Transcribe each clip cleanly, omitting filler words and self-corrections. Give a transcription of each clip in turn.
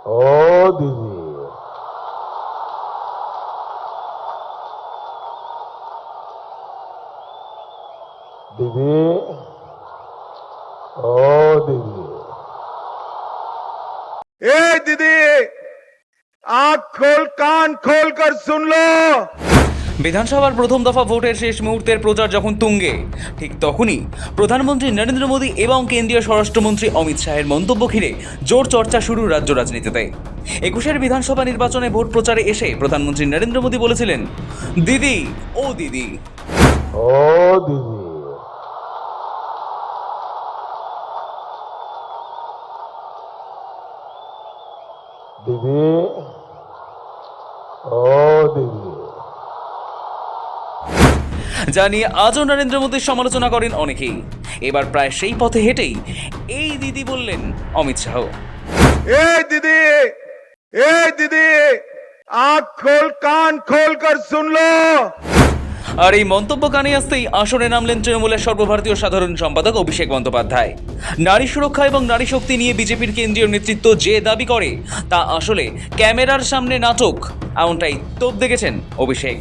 ও দিদি, দিদি, ও দিদি, ए दीदी, आंख खोल कान खोल कर सुन लो। বিধানসভার প্রথম দফা ভোটের শেষ মুহূর্তের প্রচার যখন তুঙ্গে, ঠিক তখনই প্রধানমন্ত্রী নরেন্দ্র মোদী এবং কেন্দ্রীয় স্বরাষ্ট্রমন্ত্রী অমিত শাহের মন্তব্য ঘিরে জোর চর্চা শুরু রাজ্য রাজনীতিতে। 21-এর বিধানসভা নির্বাচনে ভোট প্রচারে এসে প্রধানমন্ত্রী নরেন্দ্র মোদী বলেছিলেন, দিদি ও দিদি। ও দিদি, দিদি, ও দিদি। যা নিয়ে আজও নরেন্দ্র মোদীর সমালোচনা করেন অনেকেই। এবার প্রায় সেই পথে হেঁটেই এই দিদি বললেন অমিত শাহ। ए दीदी, आंख खोल कान खोल कर सुन लो। আর এই মন্তব্য কানে আসতেই আসরে নামলেন তৃণমূলের সর্বভারতীয় সাধারণ সম্পাদক অভিষেক বন্দ্যোপাধ্যায়। নারী সুরক্ষা এবং নারী শক্তি নিয়ে বিজেপির কেন্দ্রীয় নেতৃত্ব যে দাবি করে তা আসলে ক্যামেরার সামনে নাটক, এমনটাই তোপ দেখেছেন অভিষেক।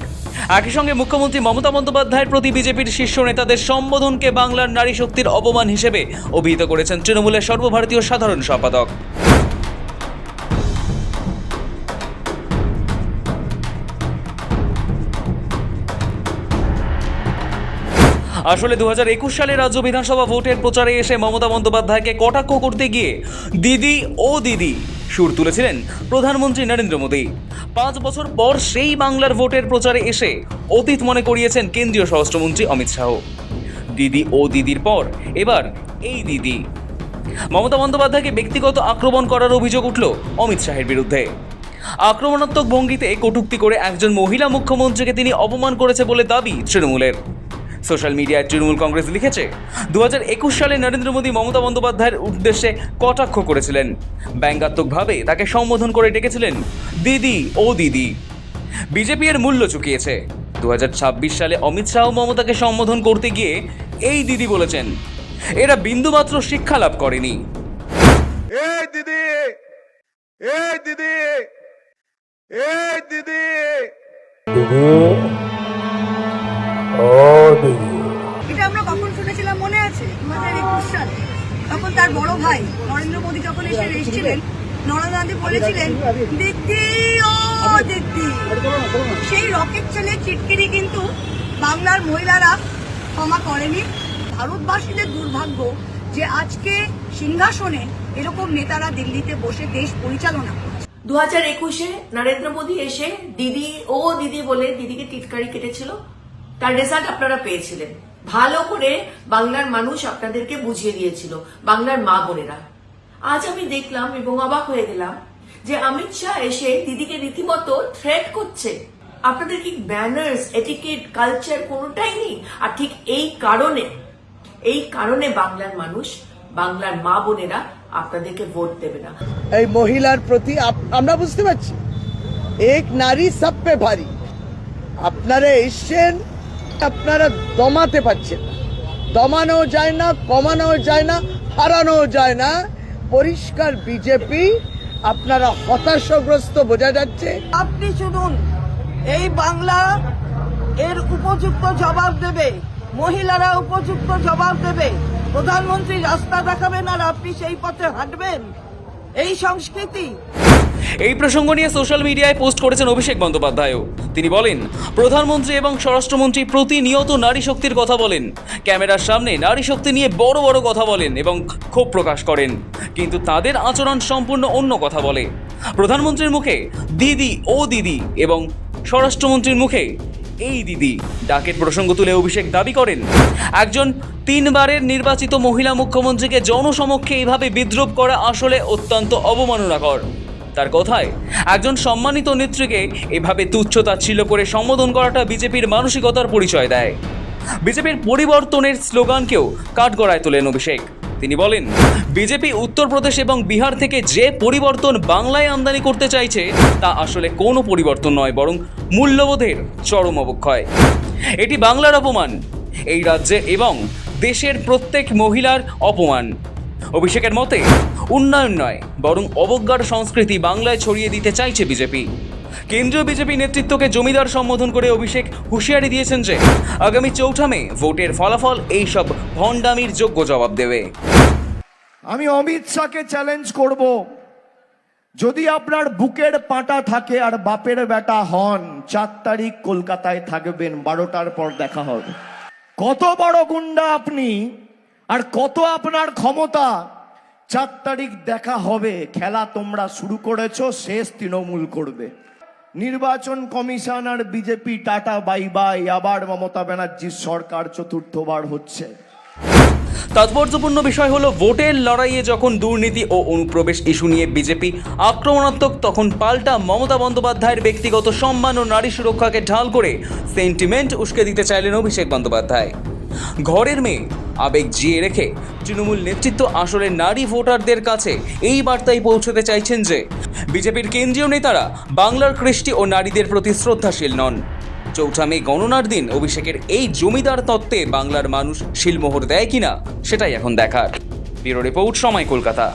একই সঙ্গে মুখ্যমন্ত্রী মমতা বন্দ্যোপাধ্যায়ের প্রতি বিজেপির শীর্ষ নেতাদের সম্বোধনকে বাংলার নারী শক্তির অপমান হিসেবে অভিহিত করেছেন তৃণমূলের সর্বভারতীয় সাধারণ সম্পাদক। আসলে 2021 সালে রাজ্য বিধানসভা ভোটের প্রচারে এসে মমতা বন্দ্যোপাধ্যায়কে কটাক্ষ করতে গিয়ে দিদি ও দিদি সুর তুলেছিলেন প্রধানমন্ত্রী নরেন্দ্র মোদী। 5 বছর পর সেই বাংলার ভোটের প্রচারে এসে অতীত মনে করিয়েছেন কেন্দ্রীয় স্বরাষ্ট্রমন্ত্রী অমিত শাহ। দিদি ও দিদির পর এবার এই দিদি। মমতা বন্দ্যোপাধ্যায়কে ব্যক্তিগত আক্রমণ করার অভিযোগ উঠল অমিত শাহের বিরুদ্ধে। আক্রমণাত্মক ভঙ্গিতে কটূক্তি করে একজন মহিলা মুখ্যমন্ত্রীকে তিনি অপমান করেছে বলে দাবি তৃণমূলের। সোশ্যাল মিডিয়ায় তৃণমূল কংগ্রেস লিখেছে, 2021 সালে নরেন্দ্র মোদী মমতা বন্দ্যোপাধ্যায়ের উদ্দেশ্যে কটাক্ষ করেছিলেন। ব্যঙ্গাত্মকভাবে তাকে সম্বোধন করে ডেকেছিলেন দিদি ও দিদি। বিজেপি এর মূল্য চুকিয়েছে। 2026 সালে অমিত শাহ মমতাকে সম্বোধন করতে গিয়ে এই দিদি বলেছেন, এরা বিন্দুমাত্র শিক্ষা লাভ করেনি। ए दीदी, ए दीदी, ए दीदी। দিদি, ও দিদি। এটা আমরা কখন শুনেছিলাম মনে আছে? 2021 সালে। তখন তার বড় ভাই নরেন্দ্র মোদী যখন এসে এসেছিলেন, নরেন্দ্র মোদী বলেছিলেন দিদি ও দিদি। সেই রকেট ছেলে চিটকিরি কিন্তু বাংলার মহিলারা ক্ষমা করেনি। ভারতবাসীদের দুর্ভাগ্য যে আজকে সিংহাসনে এরকম নেতারা দিল্লিতে বসে দেশ পরিচালনা করছে। 2021-এ নরেন্দ্র মোদী এসে দিদি ও দিদি বলে দিদিকে টিটকারি কেটেছিল। তার রেজাল্ট আপনারা পেয়েছিলেন। ভালো করে বাংলার মানুষ আপনাদেরকে বুঝিয়ে দিয়েছিল, বাংলার মা বোনেরা। আজ আমি দেখলাম এবং অবাক হয়ে গেলাম যে অমিত শাহ এসে দিদিকে রীতিমতো থ্রেট করছে। আপনাদের কি ম্যানার্স, এটিকেট, কালচার কোনোটাই নেই। আর ঠিক এই কারণে বাংলার মানুষ, বাংলার মা বোনেরা আপনাদেরকে ভোট দেবে না। এই মহিলার প্রতি আমরা বুঝতে পারছি এক নারী সব পে ভারী। আপনারা এসছেন, আপনারা দমাতে পারছেন না। দমানো যায় না, কমানো যায় না, হারানো যায় না। পরিষ্কার বিজেপি, আপনারা হতাশাগ্রস্ত বোঝা যাচ্ছে। আপনি শুনুন, এই বাংলা এর উপযুক্ত জবাব দেবে, মহিলারা উপযুক্ত জবাব দেবে। প্রধানমন্ত্রী রাস্তা দেখাবেন আর আপনি সেই পথে হাঁটবেন। এই সংস্কৃতি। এই প্রসঙ্গ নিয়ে সোশ্যাল মিডিয়ায় পোস্ট করেছেন অভিষেক বন্দ্যোপাধ্যায়ও। তিনি বলেন, প্রধানমন্ত্রী এবং স্বরাষ্ট্রমন্ত্রী প্রতিনিয়ত নারী শক্তির কথা বলেন, ক্যামেরার সামনে নারী শক্তি নিয়ে বড় বড় কথা বলেন এবং ক্ষোভ প্রকাশ করেন, কিন্তু তাদের আচরণ সম্পূর্ণ অন্য কথা বলে। প্রধানমন্ত্রীর মুখে দিদি ও দিদি এবং স্বরাষ্ট্রমন্ত্রীর মুখে এই দিদি ডাকের প্রসঙ্গ তুলে অভিষেক দাবি করেন, একজন 3 বারের নির্বাচিত মহিলা মুখ্যমন্ত্রীকে জনসমক্ষে এইভাবে বিদ্রূপ করা আসলে অত্যন্ত অবমাননাকর। তার কথায়, একজন সম্মানিত নেত্রীকে এভাবে তুচ্ছতাচ্ছিল্য করে সম্বোধন করাটা বিজেপির মানসিকতার পরিচয় দেয়। বিজেপির পরিবর্তনের স্লোগানকেও কাঠগড়ায় তোলেন অভিষেক। তিনি বলেন, বিজেপি উত্তরপ্রদেশ এবং বিহার থেকে যে পরিবর্তন বাংলায় আমদানি করতে চাইছে তা আসলে কোনো পরিবর্তন নয়, বরং মূল্যবোধের চরম অবক্ষয়। এটি বাংলার অপমান, এই রাজ্যে এবং দেশের প্রত্যেক মহিলার অপমান। অভিষেকের মতে উন্নয়ন নয় বরং অবজ্ঞার সংস্কৃতি বাংলায় ছড়িয়ে দিতে চাইছে বিজেপি। কেন্দ্রীয় বিজেপি নেতৃত্বকে জমিদার সম্বোধন করে অভিষেক হুঁশিয়ারি দিয়েছেন যে আগামী 4 মে ভোটের ফলাফল এইসব ভণ্ডামির যোগ্য জবাব দেবে। আমি অমিত শাহকে চ্যালেঞ্জ করব, যদি আপনার বুকের পাটা থাকে আর বাপের বেটা হন, 4 তারিখ কলকাতায় থাকবেন, 12টার পর দেখা হবে। কত বড় গুন্ডা আপনি আর কত আপনার ক্ষমতা, 4 তারিখ দেখা হবে। খেলা তোমরা শুরু করেছো, শেষ তৃণমূল করবে। নির্বাচন কমিশন আর বিজেপি টাটা বাই বাই, আবার মমতা ব্যানার্জির সরকার 4র্থবার হচ্ছে। তাৎপর্যপূর্ণ বিষয় হলো ভোটের লড়াইয়ে যখন দুর্নীতি ও অনুপ্রবেশ ইস্যু নিয়ে বিজেপি আক্রমণাত্মক, তখন পাল্টা মমতা বন্দ্যোপাধ্যায়ের ব্যক্তিগত সম্মান ও নারী সুরক্ষাকে ঢাল করে সেন্টিমেন্ট উস্কে দিতে চাইলেন অভিষেক বন্দ্যোপাধ্যায়। ঘরের মেয়ে আবেগ জিয়ে রেখে তৃণমূল নেতৃত্ব আসলে নারী ভোটারদের কাছে এই বার্তাই পৌঁছতে চাইছেন যে বিজেপির কেন্দ্রীয় নেতারা বাংলার কৃষ্টি ও নারীদের প্রতি শ্রদ্ধাশীল নন। 4 মে গণনার দিন অভিষেকের এই জমিদার তত্ত্বে বাংলার মানুষ শিলমোহর দেয় কিনা সেটাই এখন দেখার। ব্যুরো রিপোর্ট, সময়, কলকাতা।